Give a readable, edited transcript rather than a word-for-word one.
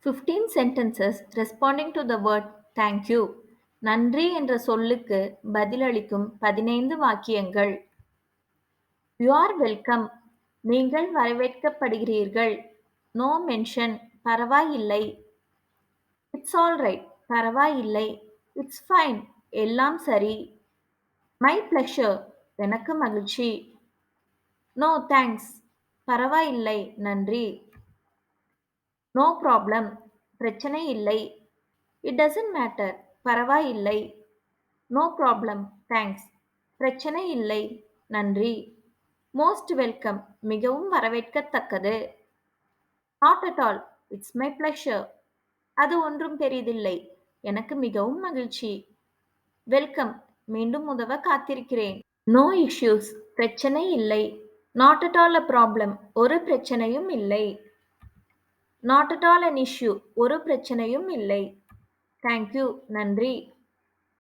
15 sentences responding to the word thank you. நன்றி என்ற சொல்லுக்கு பதிலளிக்கும் 15 வாக்கியங்கள். You are welcome. நீங்கள் வரவேற்கப்படுகிறீர்கள். No mention. பரவாயில்லை. It's all right. பரவாயில்லை. It's fine. எல்லாம் சரி. My pleasure. எனக்கு மகிழ்ச்சி. No thanks. பரவாயில்லை. நன்றி. No problem. பிரச்சனை இல்லை. It doesn't matter. பரவாயில்லை. No problem. Thanks. பிரச்சனை இல்லை. நன்றி. Most welcome. மிகவும் வரவேற்கத்தக்கது. Not at all. It's my pleasure. அது ஒன்றும் பெரிதில்லை. எனக்கு மிகவும் மகிழ்ச்சி. Welcome. மீண்டும் உதவ காத்திருக்கிறேன். No issues. பிரச்சனை இல்லை. Not at all a problem. ஒரு பிரச்சனையும் இல்லை. Not at all an issue. ஒரு பிரச்சனையும் இல்லை. Thank you. நன்றி.